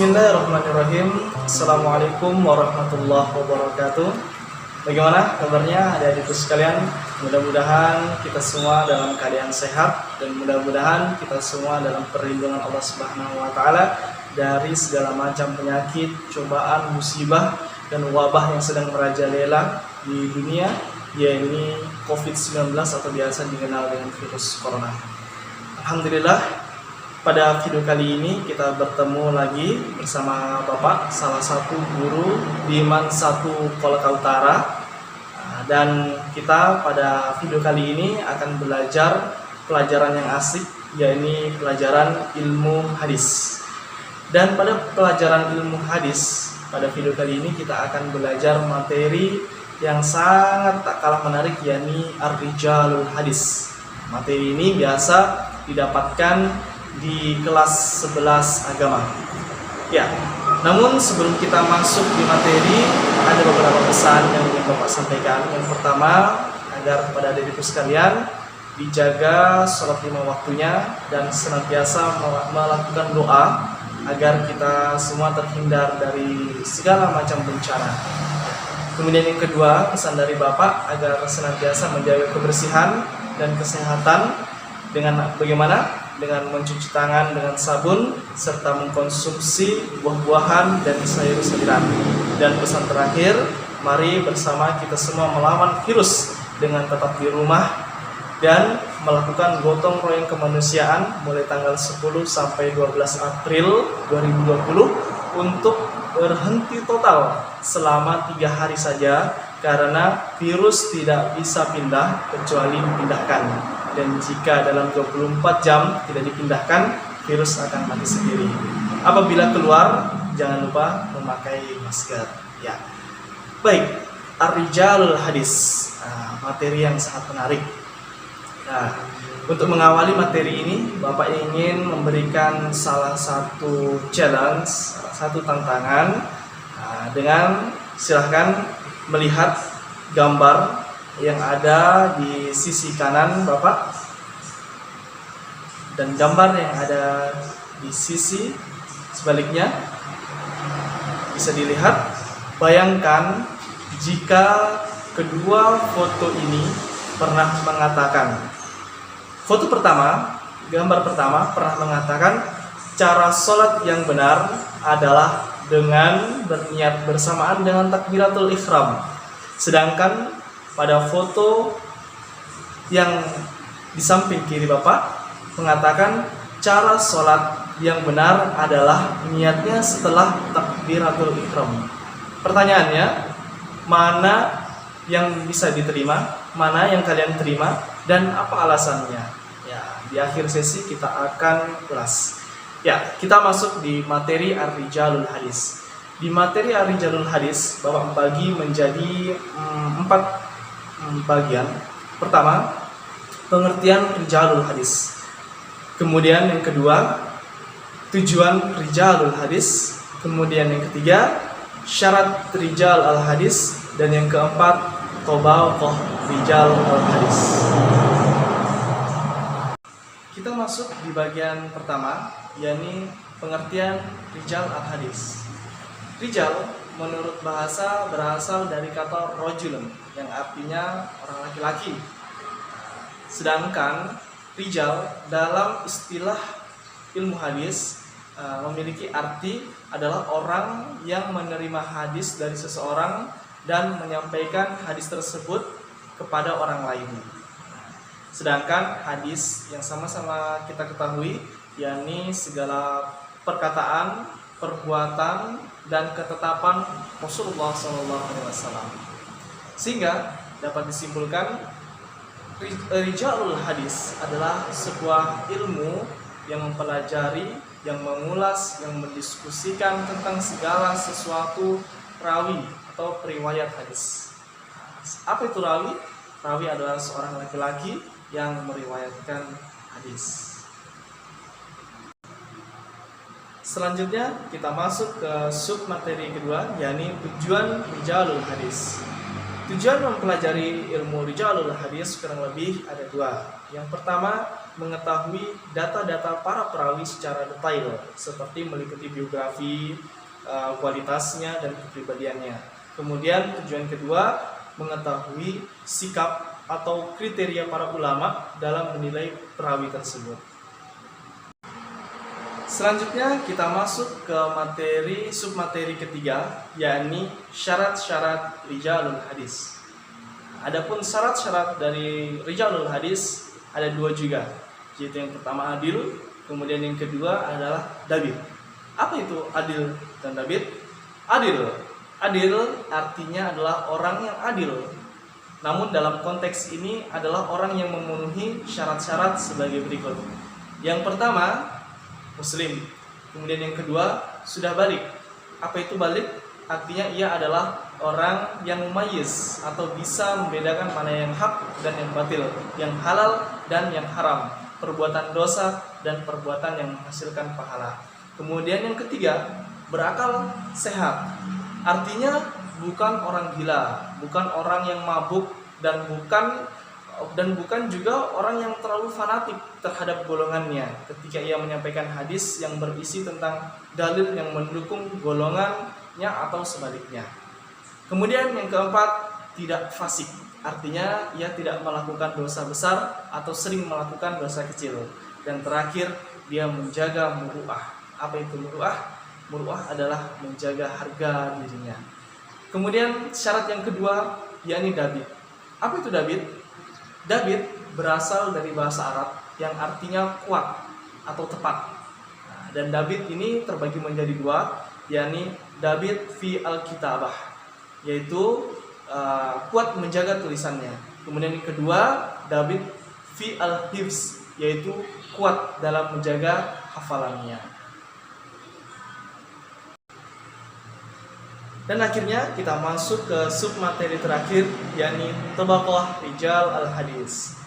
Bismillahirrahmanirrahim. Assalamualaikum warahmatullahi wabarakatuh. Bagaimana kabarnya adik-adikku sekalian? Mudah-mudahan kita semua dalam keadaan sehat dan mudah-mudahan kita semua dalam perlindungan Allah Subhanahu wa taala dari segala macam penyakit, cobaan, musibah dan wabah yang sedang merajalela di dunia, yaitu COVID-19 atau biasa dikenal dengan virus corona. Alhamdulillah, pada video kali ini kita bertemu lagi bersama Bapak, salah satu guru di MAN 1 Kolaka Utara. Dan kita pada video kali ini akan belajar pelajaran yang asik, yaitu pelajaran ilmu hadis. Dan pada pelajaran ilmu hadis, pada video kali ini kita akan belajar materi yang sangat tak kalah menarik, yaitu Ar-Rijalul Hadis. Materi ini biasa didapatkan di kelas 11 agama. Ya, namun sebelum kita masuk di materi, ada beberapa pesan yang ingin Bapak sampaikan. Yang pertama, agar kepada adik-adikku sekalian dijaga sholat 5 waktunya dan senantiasa melakukan doa agar kita semua terhindar dari segala macam bencana. Kemudian yang kedua, pesan dari Bapak agar senantiasa menjaga kebersihan dan kesehatan dengan bagaimana? Dengan mencuci tangan dengan sabun serta mengkonsumsi buah-buahan dan sayur-sayuran. Dan pesan terakhir, mari bersama kita semua melawan virus dengan tetap di rumah dan melakukan gotong royong kemanusiaan mulai tanggal 10 sampai 12 April 2020 untuk berhenti total selama 3 hari saja karena virus tidak bisa pindah kecuali dipindahkan. Dan jika dalam 24 jam tidak dipindahkan, virus akan mati sendiri. Apabila keluar, jangan lupa memakai masker. Ya, baik. Ar-Rijalul Hadis, materi yang sangat menarik. Nah, untuk mengawali materi ini, Bapak ingin memberikan salah satu challenge, salah satu tantangan dengan silahkan melihat gambar yang ada di sisi kanan Bapak dan gambar yang ada di sisi sebaliknya bisa dilihat. Bayangkan jika kedua foto ini pernah mengatakan, foto pertama, gambar pertama pernah mengatakan cara sholat yang benar adalah dengan berniat bersamaan dengan takbiratul ihram. Sedangkan pada foto yang di samping kiri Bapak mengatakan cara sholat yang benar adalah niatnya setelah takbiratul ihram. Pertanyaannya, mana yang bisa diterima, mana yang kalian terima, dan apa alasannya? Ya, di akhir sesi kita akan ulas. Ya, kita masuk di materi Ar-Rijalul Hadis. Di materi Ar-Rijalul Hadis, Bapak bagi menjadi 4 bagian. Pertama, pengertian Rijalul Hadis. Kemudian yang kedua, tujuan Rijalul Hadis. Kemudian yang ketiga, syarat Rijal al-Hadis. Dan yang keempat, tobaqoh Rijal al-Hadis. Kita masuk di bagian pertama, yakni pengertian Rijal al-Hadis. Rijal menurut bahasa berasal dari kata rojulun yang artinya orang laki-laki. Sedangkan rijal dalam istilah ilmu hadis memiliki arti adalah orang yang menerima hadis dari seseorang dan menyampaikan hadis tersebut kepada orang lain. Sedangkan hadis yang sama-sama kita ketahui, yakni segala perkataan, perbuatan dan ketetapan Rasulullah SAW. Sehingga dapat disimpulkan Rijalul Hadis adalah sebuah ilmu yang mempelajari, yang mengulas, yang mendiskusikan tentang segala sesuatu rawi atau periwayat hadis. Apa itu rawi? Rawi adalah seorang laki-laki yang meriwayatkan hadis. Selanjutnya kita masuk ke sub materi kedua, yakni tujuan Rijalul Hadis. Tujuan mempelajari ilmu Rijalul Hadis kurang lebih ada dua. Yang pertama, mengetahui data-data para perawi secara detail, seperti meliputi biografi, kualitasnya, dan kepribadiannya. Kemudian tujuan kedua, mengetahui sikap atau kriteria para ulama dalam menilai perawi tersebut. Selanjutnya kita masuk ke submateri ketiga, yakni syarat-syarat Rijalul Hadis. Adapun syarat-syarat dari Rijalul Hadis ada dua juga, yaitu yang pertama adil, kemudian yang kedua adalah dabit. Apa itu adil dan dabit? Adil artinya adalah orang yang adil. Namun dalam konteks ini adalah orang yang memenuhi syarat-syarat sebagai berikut. Yang pertama, Muslim. Kemudian yang kedua, sudah balik. Apa itu balik? Artinya ia adalah orang yang mumayyiz atau bisa membedakan mana yang hak dan yang batil, yang halal dan yang haram, perbuatan dosa dan perbuatan yang menghasilkan pahala. Kemudian yang ketiga, berakal sehat. Artinya bukan orang gila, bukan orang yang mabuk, dan bukan juga orang yang terlalu fanatik terhadap golongannya ketika ia menyampaikan hadis yang berisi tentang dalil yang mendukung golongannya atau sebaliknya. Kemudian yang keempat, tidak fasik. Artinya ia tidak melakukan dosa besar atau sering melakukan dosa kecil. Dan terakhir, dia menjaga muru'ah. Apa itu muru'ah? Muru'ah adalah menjaga harga dirinya. Kemudian syarat yang kedua, yakni dabit. Apa itu dabit? Dabit berasal dari bahasa Arab yang artinya kuat atau tepat. Dan dabit ini terbagi menjadi dua, yakni dabit fi al-kitabah, yaitu kuat menjaga tulisannya. Kemudian yang kedua, dabit fi al-hifz, yaitu kuat dalam menjaga hafalannya. Dan akhirnya kita masuk ke submateri terakhir, yakni tabaqah rijal al-hadis.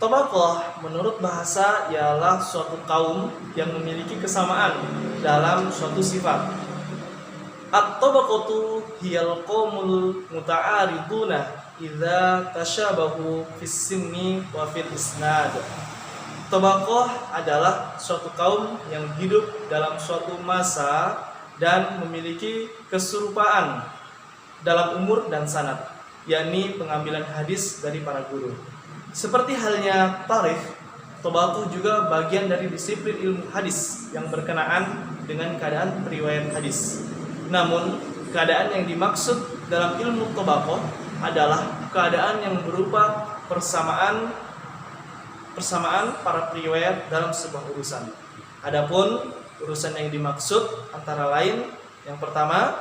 Tabaqah menurut bahasa ialah suatu kaum yang memiliki kesamaan dalam suatu sifat. At-tabaqatu hiyal qaumul muta'ariduna idza tashabahu fis sinni wa fil isnad. Tabaqah adalah suatu kaum yang hidup dalam suatu masa dan memiliki keserupaan dalam umur dan sanad, yakni pengambilan hadis dari para guru. Seperti halnya tarikh, tabaqah juga bagian dari disiplin ilmu hadis yang berkenaan dengan keadaan periwayat hadis. Namun, keadaan yang dimaksud dalam ilmu tabaqah adalah keadaan yang berupa persamaan para periwayat dalam sebuah urusan. Adapun urusan yang dimaksud antara lain, yang pertama,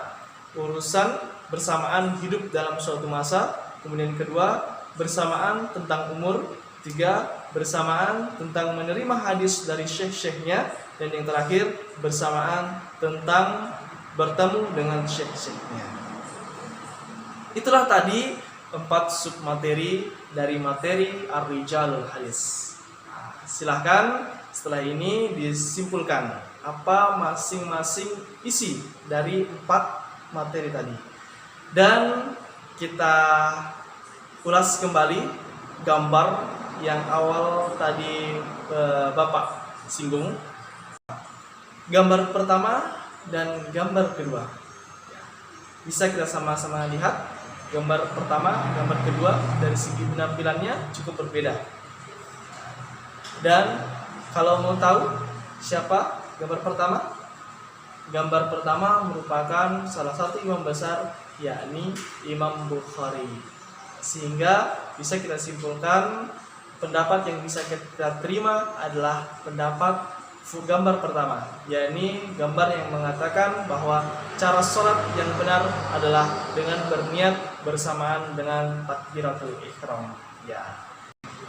urusan bersamaan hidup dalam suatu masa, kemudian kedua, bersamaan tentang umur, tiga, bersamaan tentang menerima hadis dari syekh-syekhnya, dan yang terakhir, bersamaan tentang bertemu dengan syekh-syekhnya. Itulah tadi 4 submateri dari materi Ar-Rijalul Hadis. Silahkan setelah ini disimpulkan apa masing-masing isi dari 4 materi tadi. Dan kita ulas kembali gambar yang awal tadi Bapak singgung. Gambar pertama dan gambar kedua. Bisa kita sama-sama lihat. Gambar pertama, gambar kedua dari segi penampilannya cukup berbeda. Dan kalau mau tahu siapa gambar pertama? Gambar pertama merupakan salah satu imam besar, yakni Imam Bukhari. Sehingga bisa kita simpulkan pendapat yang bisa kita terima adalah pendapat gambar pertama, yakni gambar yang mengatakan bahwa cara sholat yang benar adalah dengan berniat bersamaan dengan takbiratul ihram. Ya.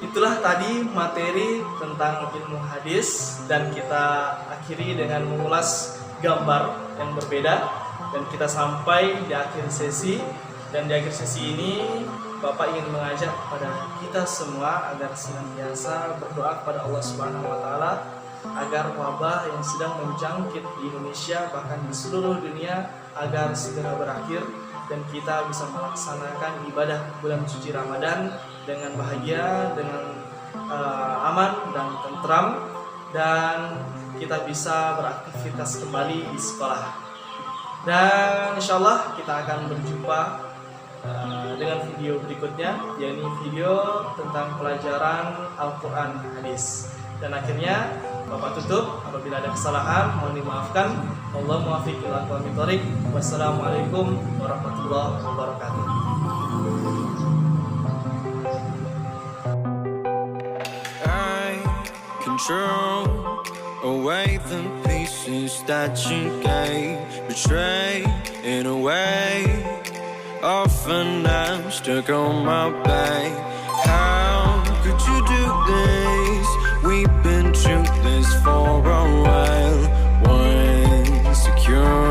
Itulah tadi materi tentang ilmu hadis, dan kita akhiri dengan mengulas gambar yang berbeda, dan kita sampai di akhir sesi. Dan di akhir sesi ini Bapak ingin mengajak kepada kita semua agar senantiasa berdoa kepada Allah Subhanahu wa taala agar wabah yang sedang menjangkit di Indonesia bahkan di seluruh dunia agar segera berakhir, dan kita bisa melaksanakan ibadah bulan suci Ramadan dengan bahagia, dengan aman dan tentram, dan kita bisa beraktivitas kembali di sekolah. Dan insya Allah kita akan berjumpa dengan video berikutnya, yakni video tentang pelajaran Al-Quran Hadis. Dan akhirnya Bapak tutup, apabila ada kesalahan mohon dimaafkan. Allah muwaffiq ila aqwamit thoriq. Wassalamualaikum warahmatullahi wabarakatuh. Control away the pieces that you gave, betray in a way. Often I'm stuck on my back. How could you do this? We've been through this for a while. One secure